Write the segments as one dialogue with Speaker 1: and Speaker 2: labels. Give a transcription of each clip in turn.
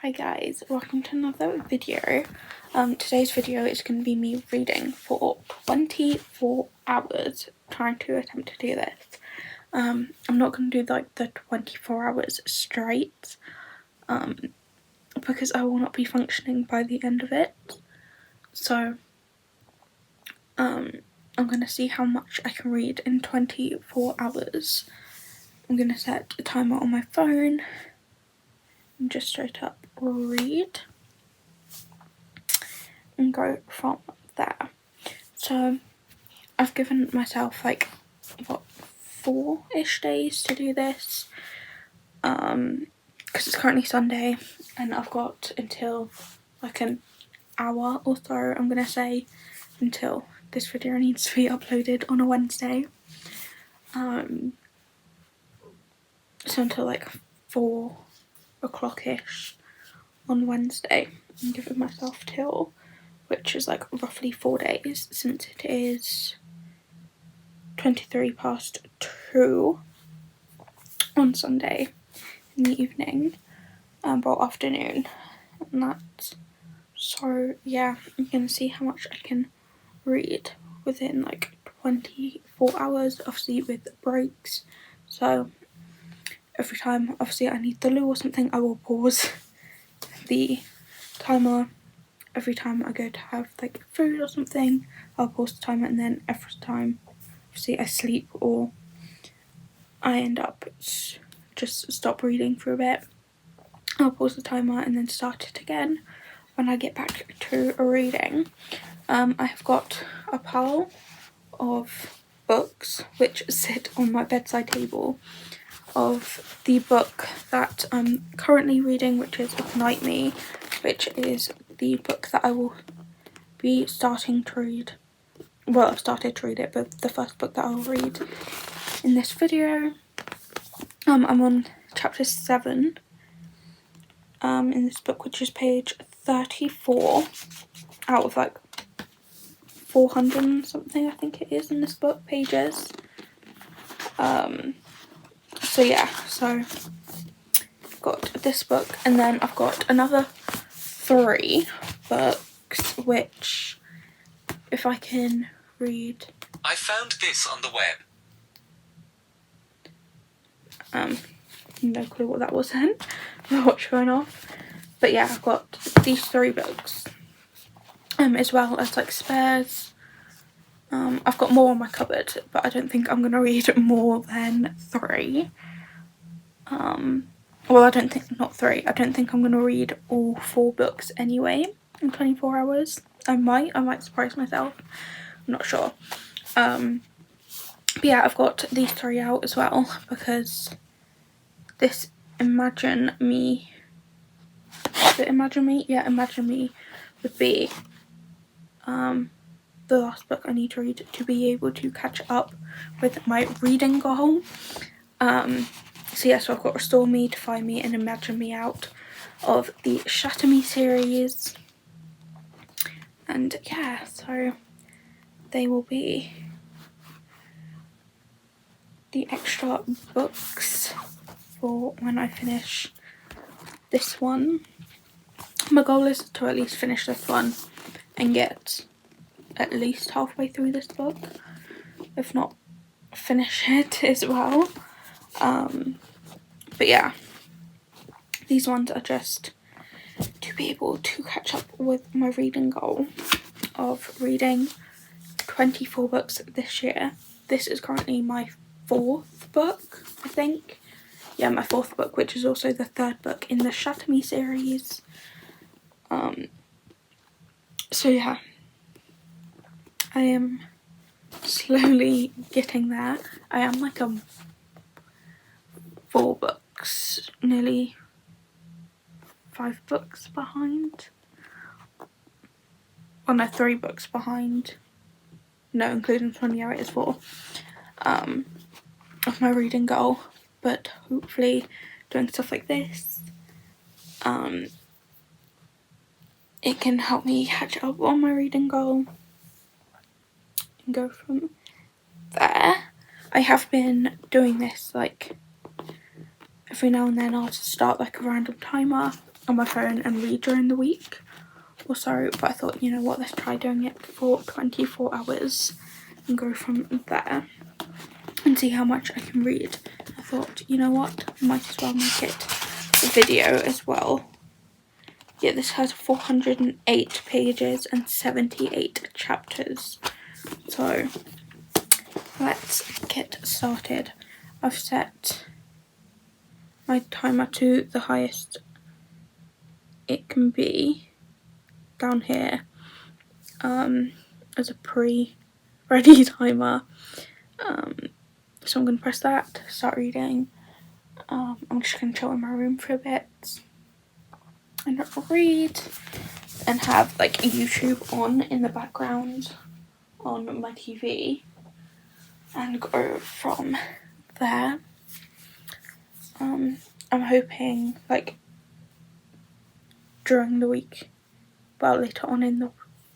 Speaker 1: Hi guys, welcome to another video. Today's video is going to be me reading for 24 hours, trying to attempt to do this. I'm not going to do like the 24 hours straight, because I will not be functioning by the end of it. So, I'm going to see how much I can read in 24 hours. I'm going to set a timer on my phone and just straight up read and go from there. So I've given myself like what, 4-ish days to do this, because it's currently Sunday and I've got until like an hour or so, I'm gonna say, until this video needs to be uploaded on a Wednesday. So until like 4 o'clock-ish on Wednesday. I'm giving myself till, which is like roughly 4 days, since it is 23 past 2 on Sunday in the evening, well, afternoon, and that. So yeah, I'm gonna see how much I can read within like 24 hours, obviously with breaks. So every time obviously I need the loo or something, I will pause the timer. Every time I go to have like food or something, I'll pause the timer, and then every time obviously I sleep or I end up just stop reading for a bit, I'll pause the timer and then start it again when I get back to reading. I have got a pile of books which sit on my bedside table of the book that I'm currently reading, which is Ignite Me, which is the book that I will be starting to read. Well, I've started to read it, but the first book that I'll read in this video. I'm on chapter 7 in this book, which is page 34 out of like 400 and something, I think it is, in this book pages. So yeah, so I've got this book, and then I've got another 3 books which, if I can read.
Speaker 2: I found this on the web.
Speaker 1: No clue what that was then. My watch going off. But yeah, I've got these 3 books, as well as like spares. I've got more on my cupboard, but I don't think I'm gonna read more than 3. Well, I don't think, not 3, I don't think I'm gonna read all 4 books anyway in 24 hours. I might surprise myself, I'm not sure. But yeah, I've got these 3 out as well, because this Imagine Me would be the last book I need to read to be able to catch up with my reading goal. So yeah, so I've got Restore Me, Defy Me and Imagine Me out of the Shatter Me series. And yeah, so they will be the extra books for when I finish this one. My goal is to at least finish this one and get at least halfway through this book, if not finish it as well. But yeah, these ones are just to be able to catch up with my reading goal of reading 24 books this year. This is currently my 4th book, I think. Yeah, my 4th book, which is also the 3rd book in the Shatter Me series. So yeah, I am slowly getting there. I am like 4 books, nearly 5 books behind. Well, no, 3 books behind. No, including 20, yeah, it is 4. Of my reading goal, but hopefully doing stuff like this, it can help me catch up on my reading goal and go from there. I have been doing this like every now and then. I'll just start like a random timer on my phone and read during the week or so, but I thought, you know what, let's try doing it for 24 hours and go from there and see how much I can read. I thought, you know what, I might as well make it a video as well. Yeah, this has 408 pages and 78 chapters. So let's get started. I've set my timer to the highest it can be down here as a pre-ready timer. So I'm going to press that, start reading. I'm just going to chill in my room for a bit and read and have like YouTube on in the background on my TV and go from there. I'm hoping like during the week, well later on in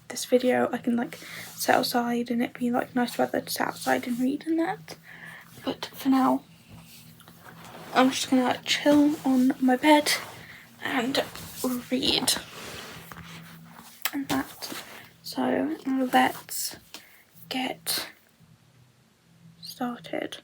Speaker 1: this video, I can like sit outside and it be like nice weather to sit outside and read and that. But for now, I'm just gonna chill on my bed and read and that. So let's get started.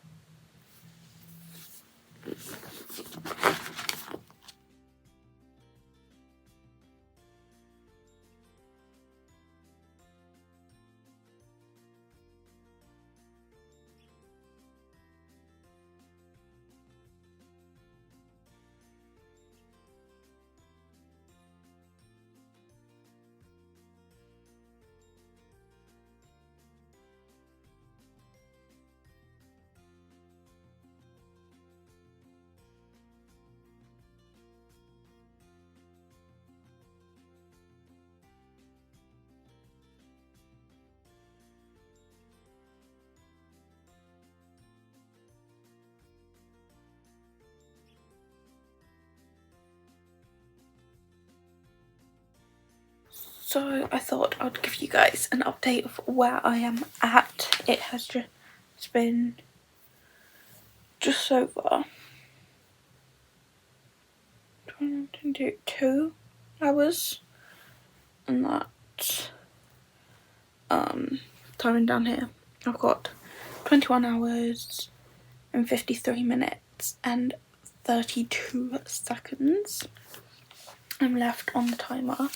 Speaker 1: So I thought I'd give you guys an update of where I am at. It has just been just over 2 hours and that timing down here. I've got 21 hours and 53 minutes and 32 seconds I'm left on the timer.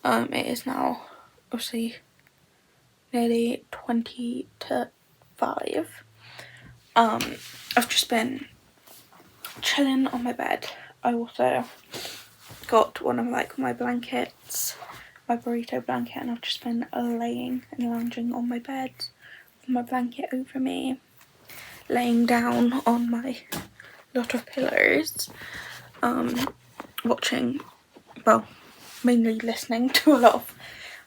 Speaker 1: It is now obviously nearly 20 to 5. I've just been chilling on my bed. I also got one of like my blankets, my burrito blanket, and I've just been laying and lounging on my bed with my blanket over me, laying down on my lot of pillows, watching, well, mainly listening to a lot of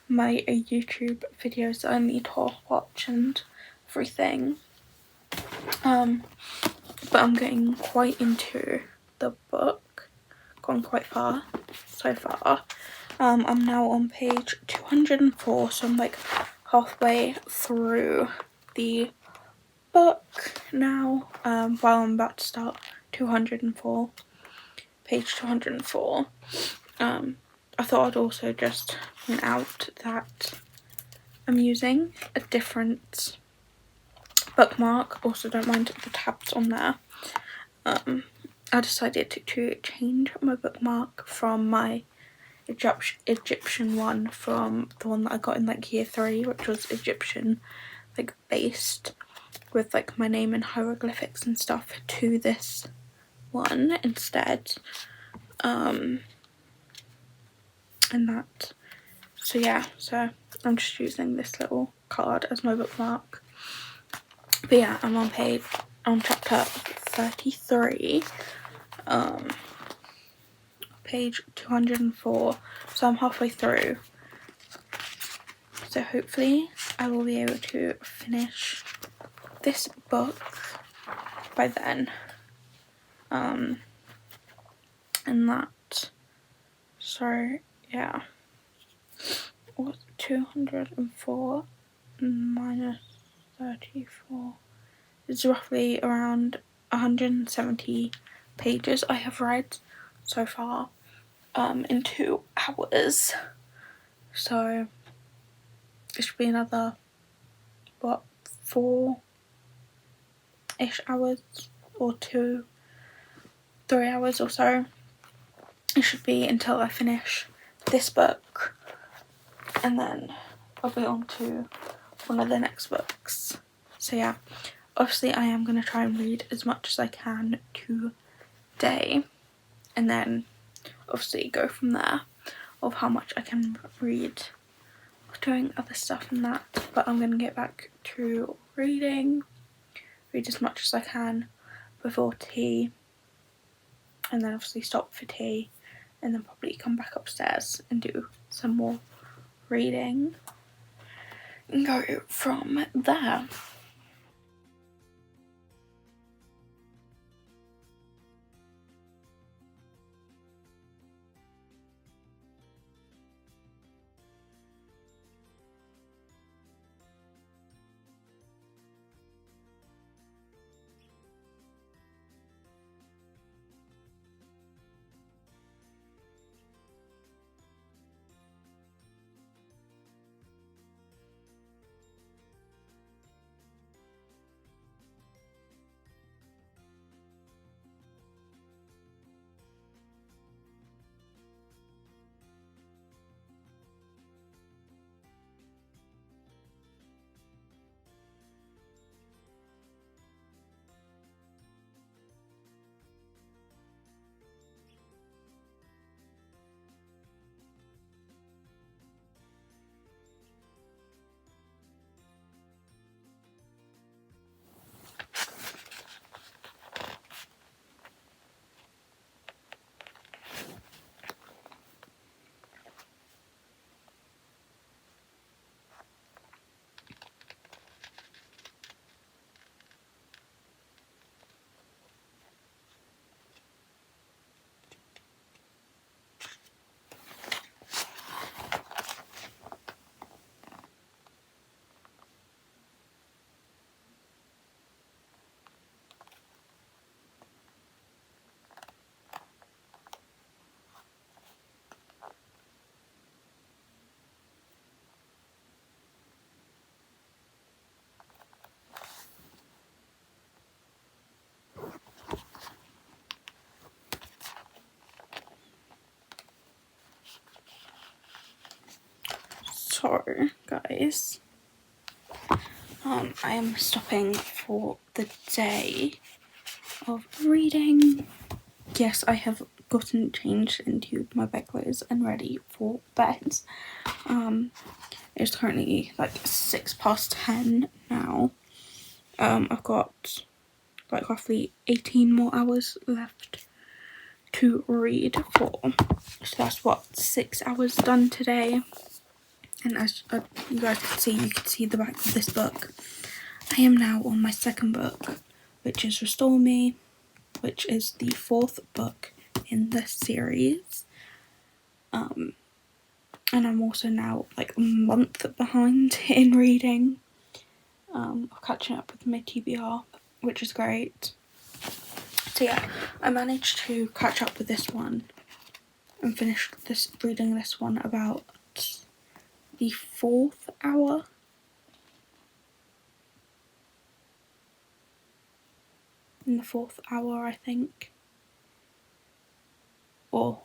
Speaker 1: my YouTube videos that I need to watch and everything. But I'm getting quite into the book, gone quite far so far. I'm now on page 204, so I'm like halfway through the book now, while I'm about to start 204, page 204. I thought I'd also just point out that I'm using a different bookmark. Also, don't mind the tabs on there. I decided to change my bookmark from my Egyptian one, from the one that I got in like year 3, which was Egyptian like based with like my name and hieroglyphics and stuff, to this one instead. And that, so yeah, so I'm just using this little card as my bookmark. But yeah, I'm on chapter 33, page 204, so I'm halfway through. So hopefully I will be able to finish this book by then. And that, so yeah, what's 204 minus 34 is roughly around 170 pages I have read so far. in 2 hours. So it should be another, 4-ish hours, or 2-3 hours or so. It should be until I finish this book, and then I'll be on to one of the next books. So yeah, obviously I am going to try and read as much as I can today, and then obviously go from there of how much I can read, doing other stuff and that. But I'm going to get back to read as much as I can before tea, and then obviously stop for tea, and then probably come back upstairs and do some more reading and go from there. So guys, I am stopping for the day of reading. Yes, I have gotten changed into my bedclothes and ready for bed. It's currently like 10:06 now. I've got like roughly 18 more hours left to read for. So that's what, 6 hours done today. And as you guys can see, you can see the back of this book. I am now on my second book, which is Restore Me, which is the 4th book in the series. And I'm also now like a month behind in reading. I'm catching up with my TBR, which is great. So yeah, I managed to catch up with this one and finish reading this one about the 4th hour. In the 4th hour, I think. Or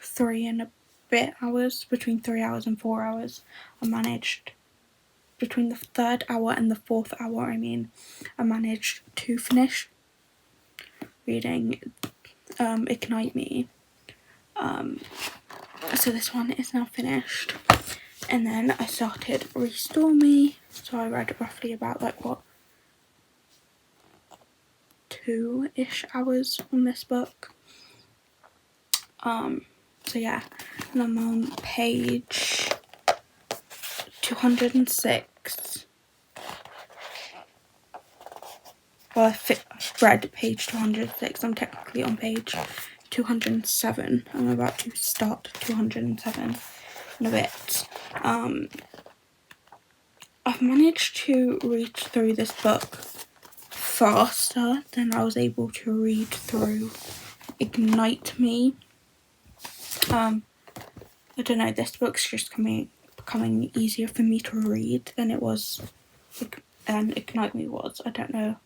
Speaker 1: 3 and a bit hours, between 3 hours and 4 hours. I managed, between the 3rd hour and the 4th hour, I managed to finish reading Ignite Me. So this one is now finished. And then I started Restore Me. So I read roughly about 2-ish hours on this book. So yeah, and I'm on page 206. Well, I've read page 206. I'm technically on page 207. I'm about to start 207 in a bit. I've managed to read through this book faster than I was able to read through Ignite Me. I don't know, this book's just becoming easier for me to read than it was, and Ignite Me was. I don't know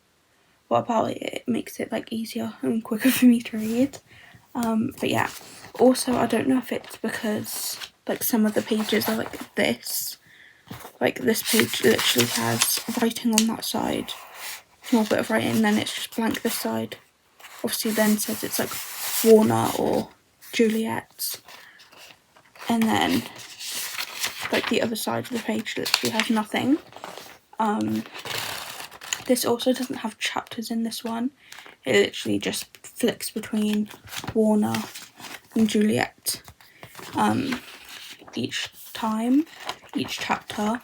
Speaker 1: what about it makes it like easier and quicker for me to read. But yeah, also I don't know if it's because like some of the pages are like this. Like this page literally has writing on that side, small bit of writing, then it's just blank this side. Obviously then says it's like Warner or Juliet's. And then like the other side of the page literally has nothing. This also doesn't have chapters in this one. It literally just flicks between Warner and Juliet each time, each chapter.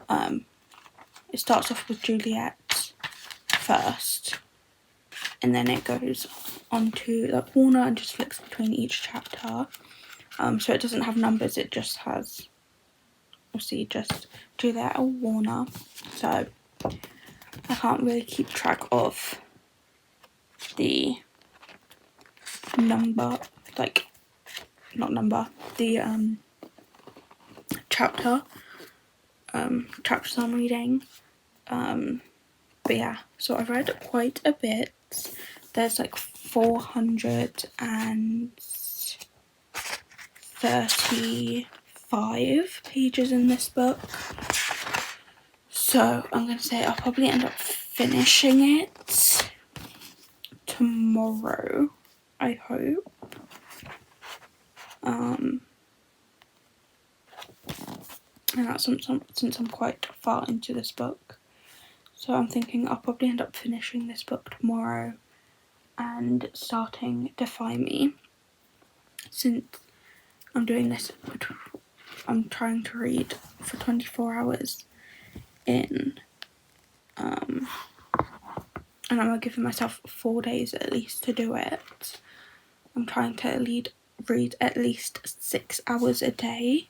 Speaker 1: It starts off with Juliet first, and then it goes on to like Warner and just flicks between each chapter. So it doesn't have numbers, it just has obviously just Juliet or Warner. So I can't really keep track of the number, like not number, the chapters I'm reading. But yeah, so I've read quite a bit. There's like 435 pages in this book. So I'm going to say I'll probably end up finishing it tomorrow, I hope. And that's since I'm quite far into this book. So I'm thinking I'll probably end up finishing this book tomorrow and starting Defy Me. Since I'm doing this, I'm trying to read for 24 hours in, and I'm giving myself 4 days at least to do it. I'm trying to read at least 6 hours a day,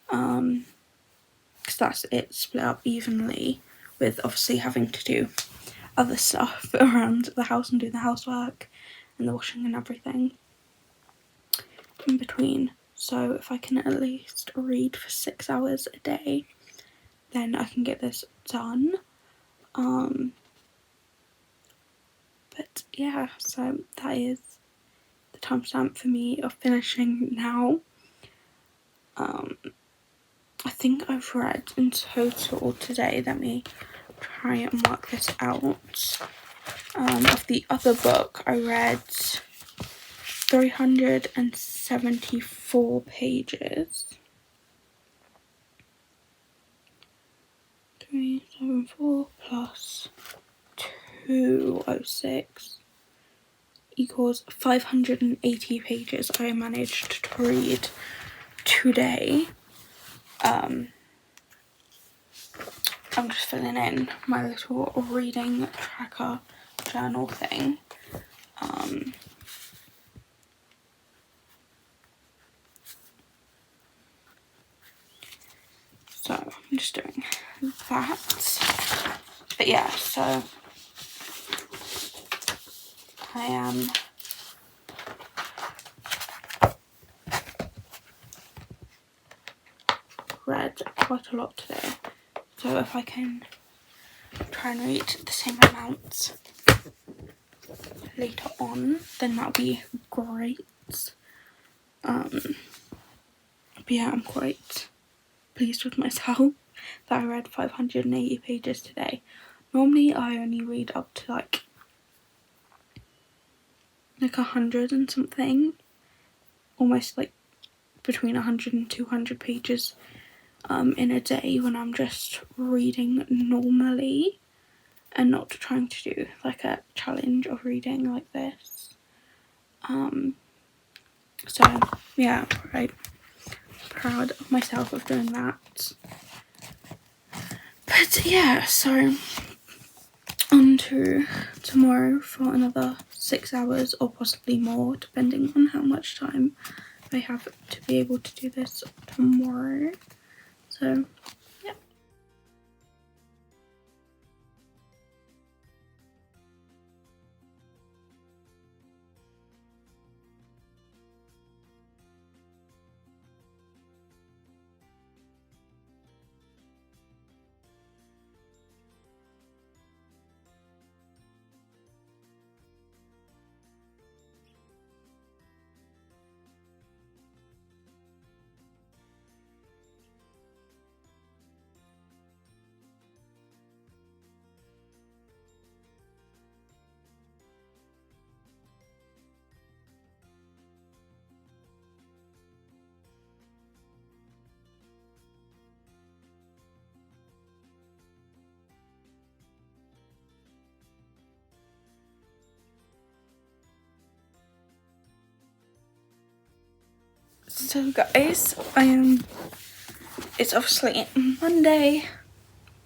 Speaker 1: because that's it split up evenly, with obviously having to do other stuff around the house and do the housework and the washing and everything in between. So if I can at least read for 6 hours a day, then I can get this done. But yeah, so that is the timestamp for me of finishing now. I think I've read in total today, let me try and work this out. Of the other book, I read 374 pages. 374 plus 206 equals 580 pages I managed to read today. I'm just filling in my little reading tracker journal thing. So I'm just doing that. But yeah, so I am read quite a lot today. So if I can try and read the same amount later on, then that'll be great. But yeah, I'm quite pleased with myself that I read 580 pages today. Normally I only read up to like 100 and something, almost like between 100 and 200 pages in a day when I'm just reading normally and not trying to do like a challenge of reading like this. So yeah, right, proud of myself of doing that. But yeah, so on to tomorrow for another 6 hours or possibly more, depending on how much time I have to be able to do this tomorrow. So yeah. So guys, it's obviously Monday,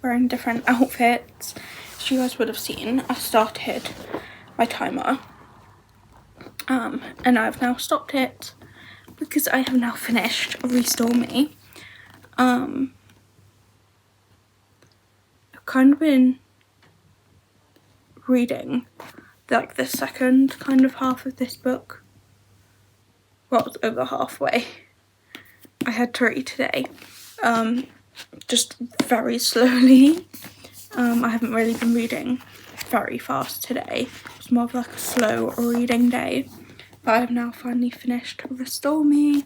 Speaker 1: wearing different outfits. As you guys would have seen, I started my timer, and I've now stopped it because I have now finished Restore Me. I've kind of been reading like the second kind of half of this book. Well, it's over halfway. I had to read today, just very slowly. I haven't really been reading very fast today. It's more of like a slow reading day. But I have now finally finished Restore Me.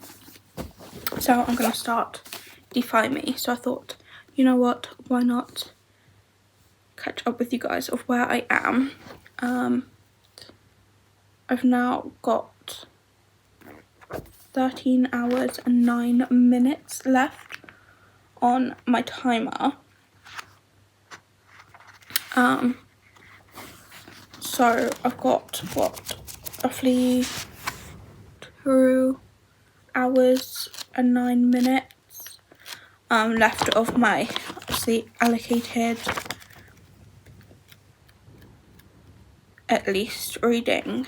Speaker 1: So I'm going to start Defy Me. So I thought, you know what, why not catch up with you guys of where I am. I've now got 13 hours and 9 minutes left on my timer. So I've got what, roughly 2 hours and 9 minutes left of my obviously allocated at least reading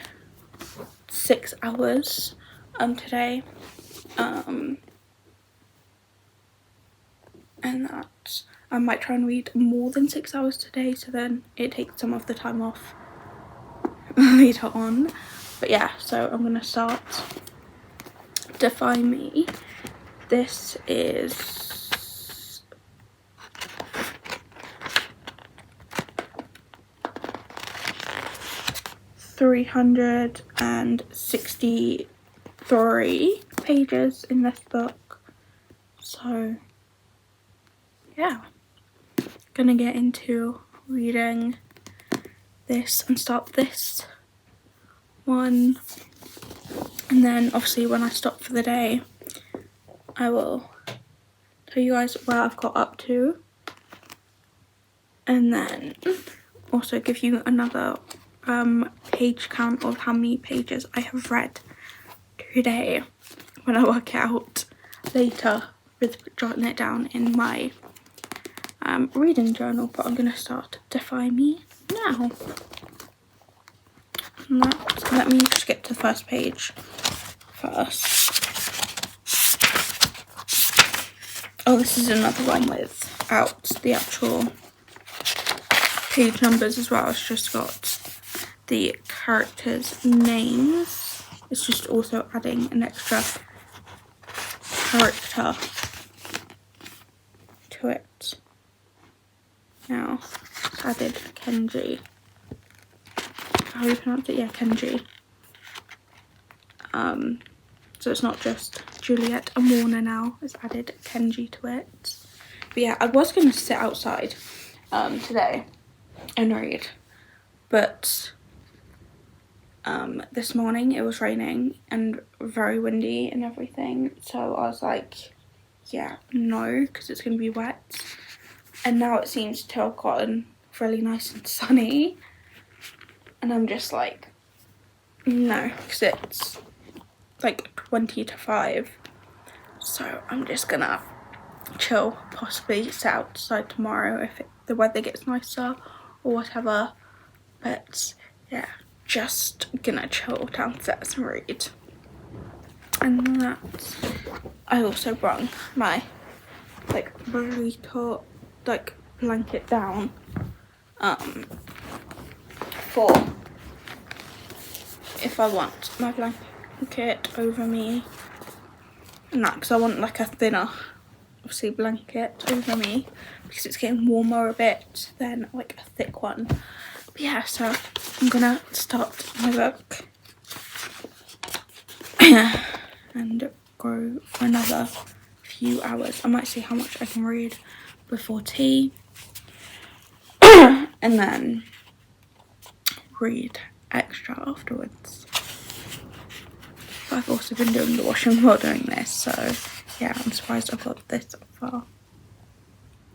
Speaker 1: 6 hours today, and that I might try and read more than 6 hours today, so then it takes some of the time off later on. But yeah, so I'm gonna start Defy Me. This is $363 pages in this book. So yeah, gonna get into reading this and start this one, and then obviously when I stop for the day I will tell you guys where I've got up to, and then also give you another page count of how many pages I have read today when I work out later with jotting it down in my reading journal. But I'm gonna start Defy Me now. Let me just get to the first page first. Oh, this is another one without the actual page numbers as well. It's just got the characters' names. It's just also adding an extra character to it. Now, it's added Kenji. How do you pronounce it? Yeah, Kenji. So it's not just Juliet and Warner now. It's added Kenji to it. But yeah, I was going to sit outside today and read, but this morning it was raining and very windy and everything, so I was like, yeah, no, because it's going to be wet. And now it seems to have gotten really nice and sunny, and I'm just like, no, because it's like 20 to 5, so I'm just gonna chill, possibly sit outside tomorrow if the weather gets nicer or whatever. But yeah, just gonna chill downstairs and read. And that, I also brought my like burrito like blanket down for if I want my blanket over me, and that because I want like a thinner obviously blanket over me because it's getting warmer a bit than like a thick one. But yeah, so I'm gonna start my book and go for another few hours. I might see how much I can read before tea and then read extra afterwards. But I've also been doing the washing while doing this, so yeah, I'm surprised I've got this far.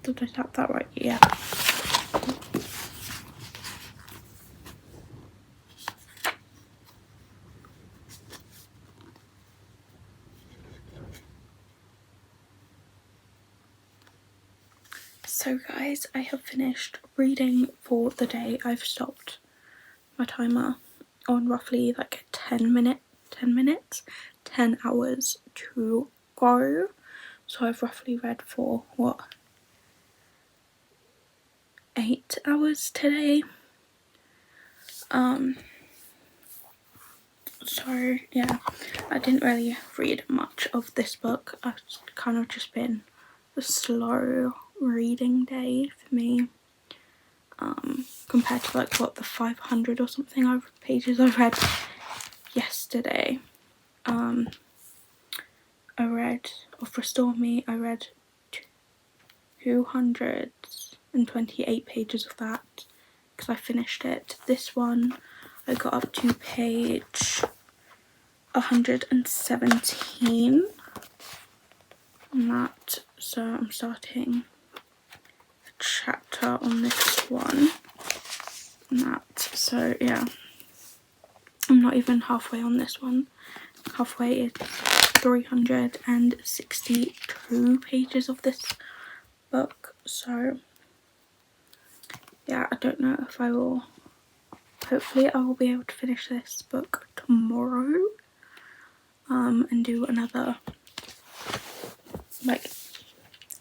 Speaker 1: Did I tap that right? Yeah. So guys, I have finished reading for the day. I've stopped my timer on roughly like 10 hours to go. So I've roughly read for what, 8 hours today. So yeah, I didn't really read much of this book. It's kind of just been a slow reading day for me, compared to like what, the 500 or something pages I read yesterday. I read of Restore Me, I read 228 pages of that because I finished it. This one I got up to page 117 on that, so I'm starting a chapter on this one and that. So yeah, I'm not even halfway on this one. Halfway is 362 pages of this book, so yeah, I don't know if I will. Hopefully I will be able to finish this book tomorrow, and do another like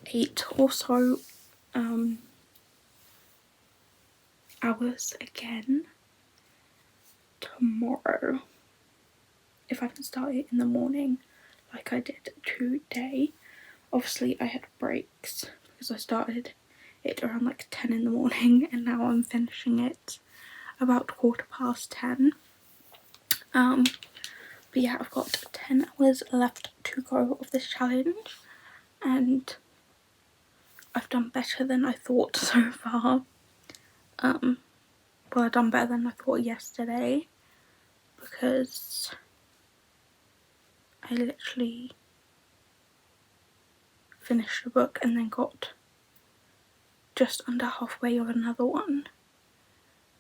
Speaker 1: 8 or so hours again tomorrow. If I can start it in the morning like I did today. Obviously I had breaks because I started it around like 10 in the morning and now I'm finishing it about 10:15. But yeah, I've got 10 hours left to go of this challenge and I've done better than I thought so far. Well, I've done better than I thought yesterday because I literally finished the book and then got just under halfway of another one.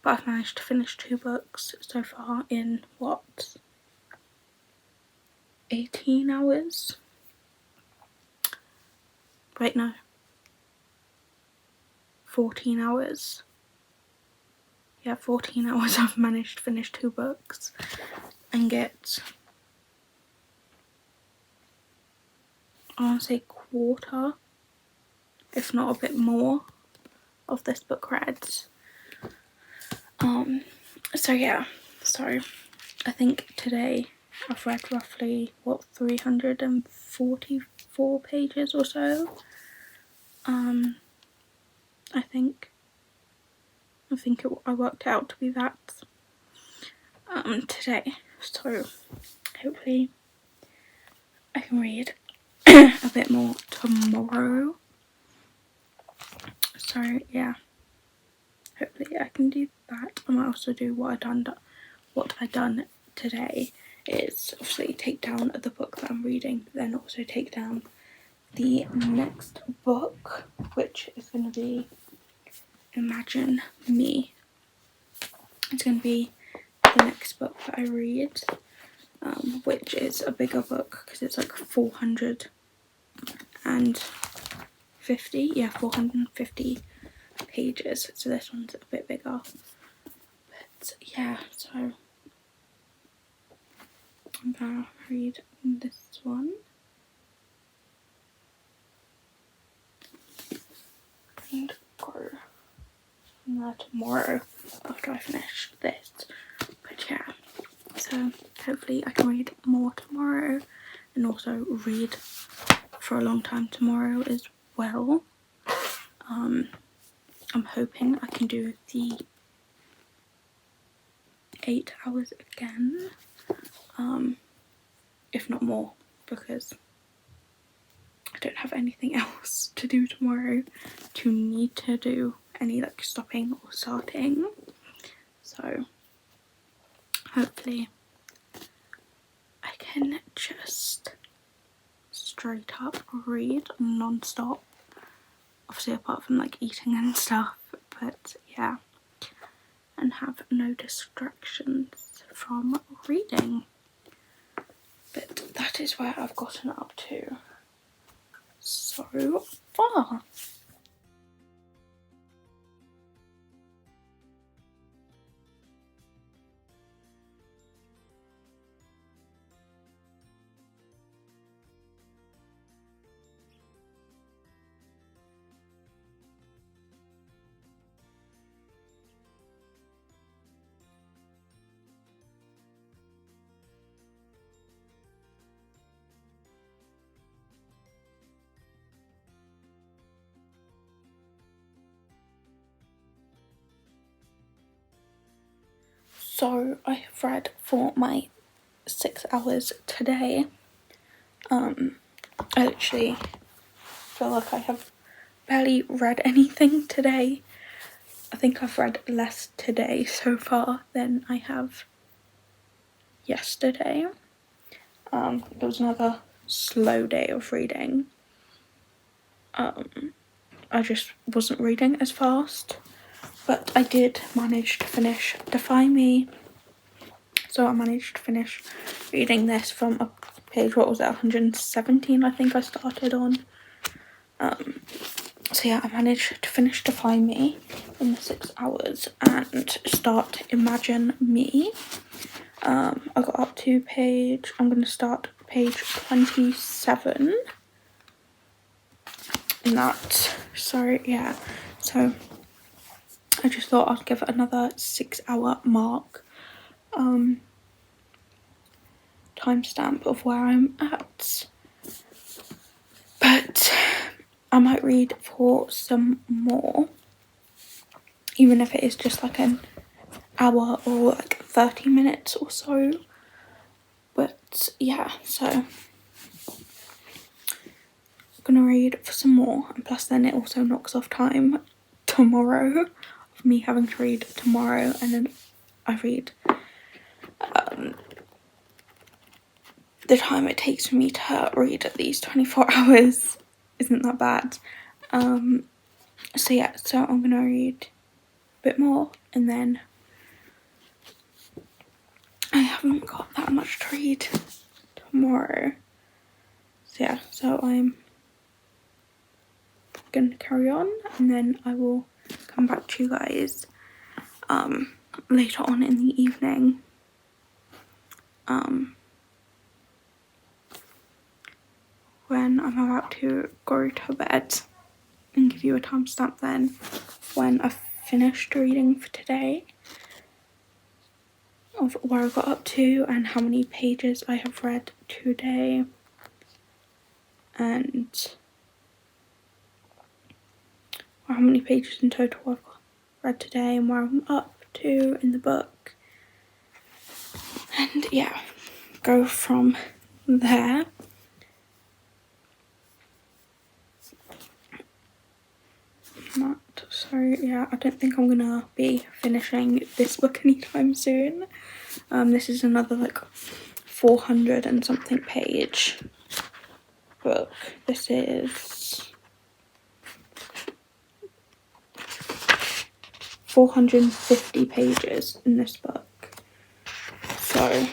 Speaker 1: But I've managed to finish 2 books so far in what, 18 hours? Wait, no, 14 hours. Yeah, 14 hours I've managed to finish 2 books and get, I want to say, quarter, if not a bit more, of this book read. So yeah, so I think today I've read roughly, what, 344 pages or so. I think I worked out to be that today, so hopefully I can read a bit more tomorrow. So yeah, hopefully I can do that. I might also do what I done today is obviously take down the book that I'm reading, then also take down the next book, which is going to be Imagine Me. It's going to be the next book that I read, which is a bigger book because it's like 450 pages, so this one's a bit bigger. But yeah, so I'm gonna read this one and go from there tomorrow after I finish this. But yeah, so hopefully I can read more tomorrow and also read for a long time tomorrow as well. I'm hoping I can do the 8 hours again, if not more, because I don't have anything else to do tomorrow to need to do any like stopping or starting. So hopefully I can just straight up read non-stop, obviously apart from like eating and stuff, but yeah, and have no distractions from reading. But that is where I've gotten up to so far. So I have read for my 6 hours today. I literally feel like I have barely read anything today. I think I've read less today so far than I have yesterday. It was another slow day of reading. I just wasn't reading as fast, but I did manage to finish Defy Me. So I managed to finish reading this from a page, what was it, 117 I think I started on. So yeah, I managed to finish Defy Me in the 6 hours and start Imagine Me. I got up to I'm going to start page 27 in that. So yeah, so I just thought I'd give it another 6 hour mark timestamp of where I'm at. But I might read for some more, even if it is just like an hour or like 30 minutes or so. But yeah, so I'm gonna read for some more, and plus then it also knocks off time tomorrow of me having to read tomorrow, and then I read the time it takes for me to read these 24 hours isn't that bad. So yeah, so I'm gonna read a bit more, and then I haven't got that much to read tomorrow. So yeah, so I'm gonna carry on, and then I will come back to you guys later on in the evening when I'm about to go to bed, and give you a timestamp then when I've finished reading for today of where I got up to and how many pages I have read today, and how many pages in total I've read today and where I'm up to in the book. And yeah, go from there. So yeah, I don't think I'm gonna be finishing this book anytime soon. This is another like 400 and something page book. This is 450 pages in this book. So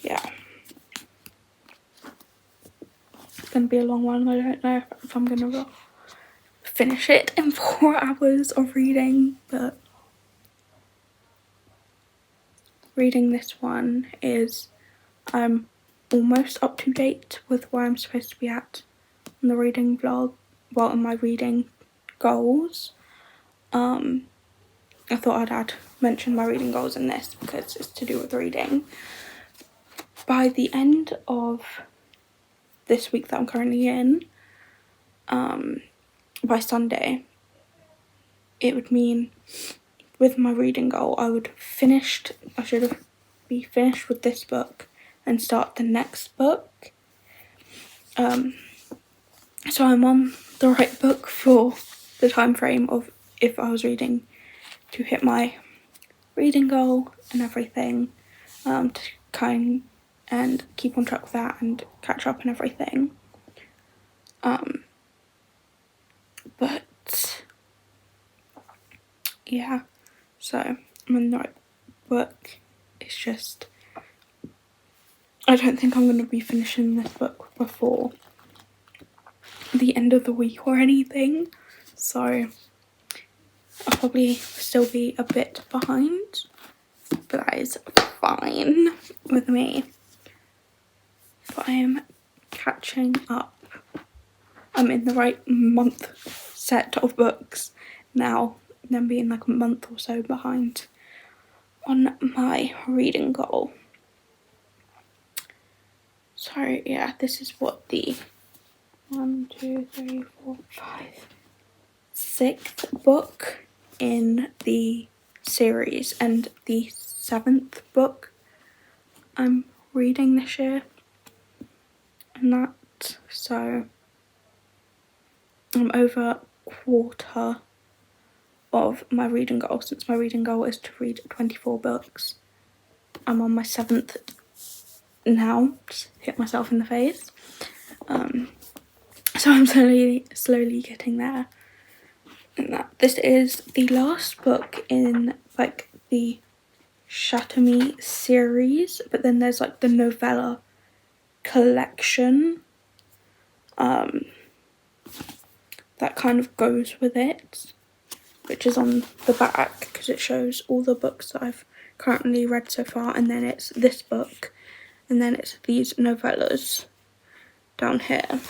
Speaker 1: yeah, it's gonna be a long one. I don't know if I'm gonna finish it in 4 hours of reading, but reading this one is I'm almost up to date with where I'm supposed to be at in the reading vlog, well, in my reading goals. I thought I'd mention my reading goals in this because it's to do with reading. By the end of this week that I'm currently in, by Sunday, it would mean with my reading goal I should be finished with this book and start the next book. So I'm on the right book for the time frame of if I was reading to hit my reading goal and everything, to kind and keep on track with that and catch up and everything. But yeah, so I'm in the right book. It's just I don't think I'm going to be finishing this book before the end of the week or anything, so I'll probably still be a bit behind, but that is fine with me. But I am catching up. I'm in the right month set of books now, then being like a month or so behind on my reading goal. So yeah, this is what the 6th book in the series and the 7th book I'm reading this year, and that, so I'm over a quarter of my reading goal, since my reading goal is to read 24 books. I'm on my 7th now, just hit myself in the face. So I'm slowly getting there. And that this is the last book in like the Shatter Me series, but then there's like the novella collection that kind of goes with it, which is on the back because it shows all the books that I've currently read so far, and then it's this book, and then it's these novellas down here.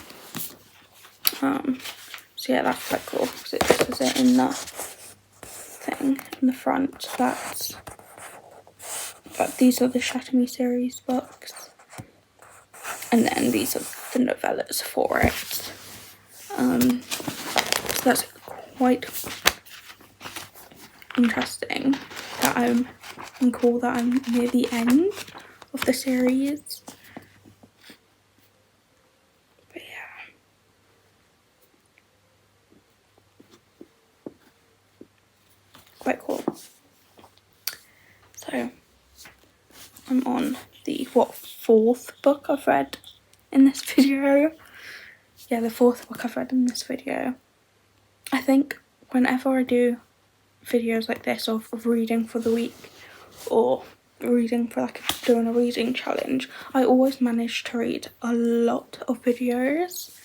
Speaker 1: So yeah, that's quite cool because it says it in the thing in the front that these are the Shatter Me series books, and then these are the novellas for it. So that's quite interesting that and cool that I'm near the end of the series. But yeah, quite cool. So I'm on the 4th book I've read in this video. Yeah, the 4th book I've read in this video. I think whenever I do videos like this of reading for the week or reading for like doing a reading challenge, I always manage to read a lot of videos.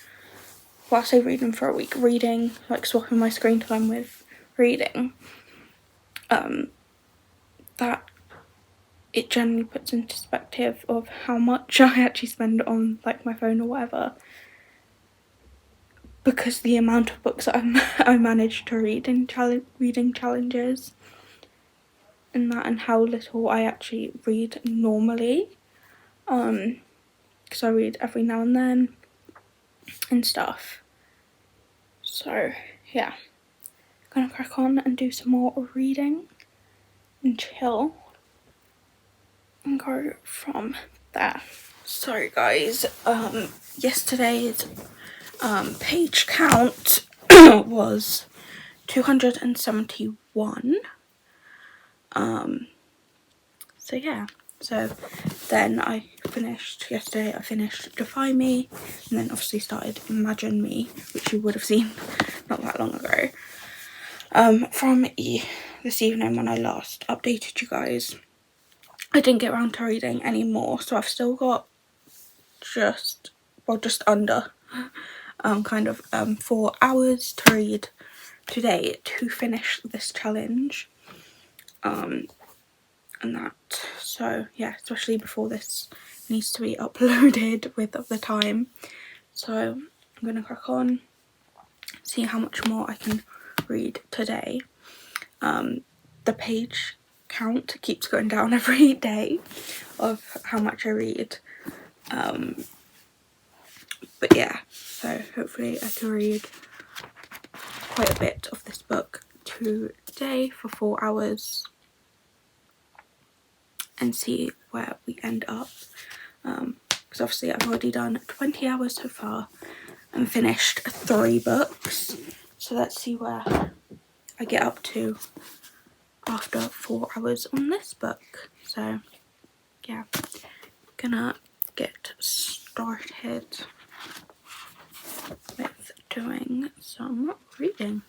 Speaker 1: Well, I say reading for a week, reading, like swapping my screen time with reading. That it generally puts into perspective of how much I actually spend on like my phone or whatever, because the amount of books that I managed to read in reading challenges, and that, and how little I actually read normally, because I read every now and then and stuff. So yeah, gonna crack on and do some more reading and chill and go from there. Sorry guys, yesterday's page count was 271. So yeah, so then I finished yesterday, I finished Defy Me, and then obviously started Imagine Me, which you would have seen not that long ago. From this evening when I last updated you guys, I didn't get around to reading anymore, so I've still got just under 4 hours to read today to finish this challenge. And that, so yeah, especially before this needs to be uploaded with the time. So I'm gonna crack on, see how much more I can read today. The page count keeps going down every day of how much I read. But yeah, so hopefully I can read quite a bit of this book today for 4 hours and see where we end up. Because obviously I've already done 20 hours so far and finished 3 books. So let's see where I get up to after 4 hours on this book. So yeah, gonna get started with doing some reading.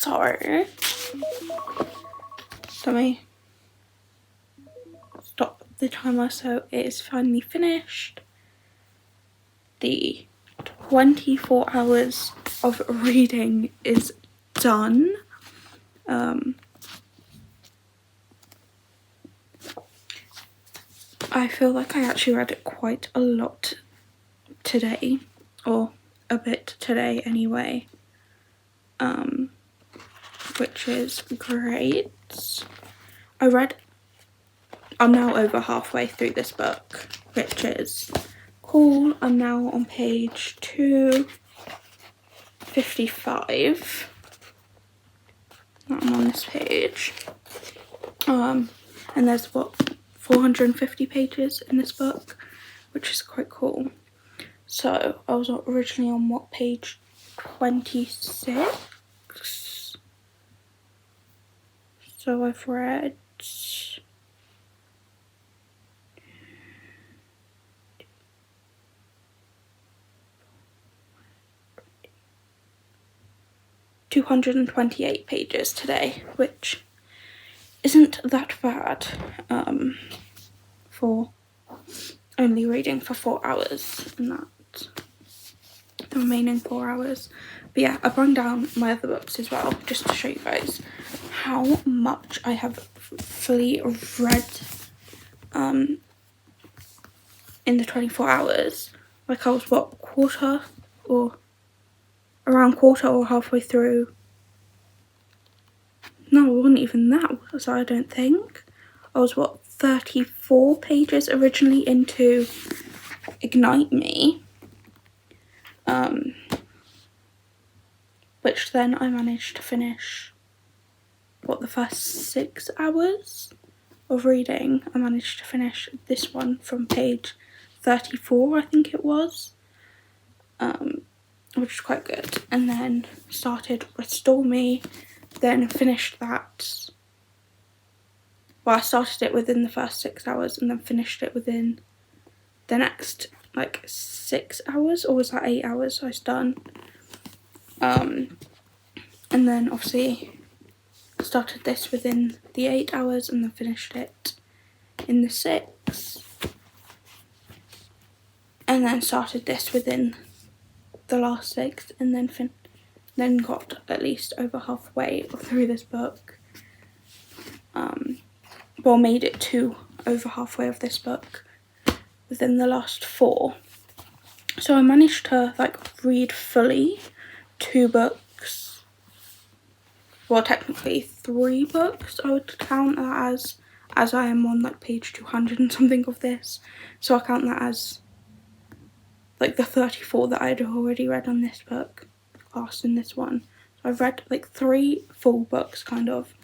Speaker 1: So, let me stop the timer. So it is finally finished. The 24 hours of reading is done. I feel like I actually read quite a lot today, or a bit today anyway, which is great. I'm now over halfway through this book, which is cool. I'm now on page 255. I'm on this page. And there's 450 pages in this book, which is quite cool. So I was originally on page 26. So I've read 228 pages today, which isn't that bad for only reading for 4 hours, and that the remaining 4 hours. But yeah, I brought down my other books as well, just to show you guys how much I have fully read in the 24 hours. Like I was around quarter or halfway through. No, it wasn't even that, was I don't think. I was 34 pages originally into Ignite Me. Which then I managed to finish, the first 6 hours of reading. I managed to finish this one from page 34, I think it was, which is quite good. And then started Restore Me, then finished that. Well, I started it within the first 6 hours and then finished it within the next 6 hours, or was that 8 hours I was done? And then obviously started this within the 8 hours and then finished it in the 6. And then started this within the last 6, and then got at least over halfway through this book. Made it to over halfway of this book within the last 4. So I managed to read fully 2 books. Well, technically 3 books. I would count that as I am on page 200 and something of this. So I count that as the 34 that I'd already read on this book, last in this one. So I've read 3 full books kind of,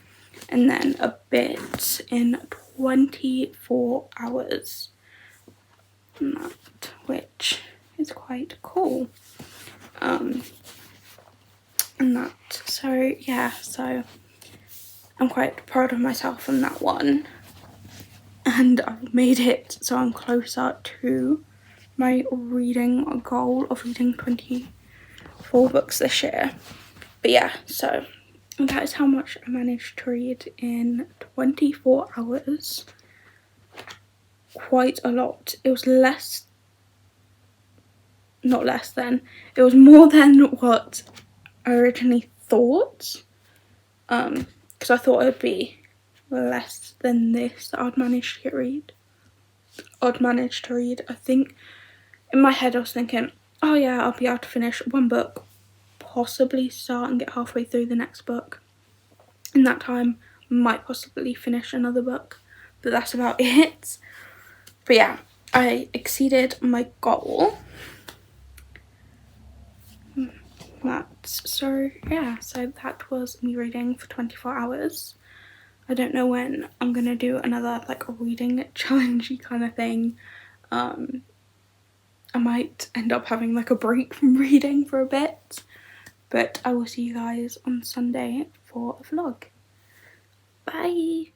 Speaker 1: and then a bit in 24 hours, which is quite cool. And that, so yeah, so I'm quite proud of myself on that one, and I've made it, so I'm closer to my reading goal of reading 24 books this year. But yeah, so that is how much I managed to read in 24 hours. Quite a lot. It was it was more than what I originally thought. Because I thought it would be less than this that I'd manage to read. I think in my head I was thinking, oh yeah, I'll be able to finish one book, possibly start and get halfway through the next book. In that time, might possibly finish another book, but that's about it. But yeah, I exceeded my goal. So that was me reading for 24 hours. I don't know when I'm gonna do another a reading challengey kind of thing. I might end up having a break from reading for a bit, but I will see you guys on Sunday for a vlog. Bye!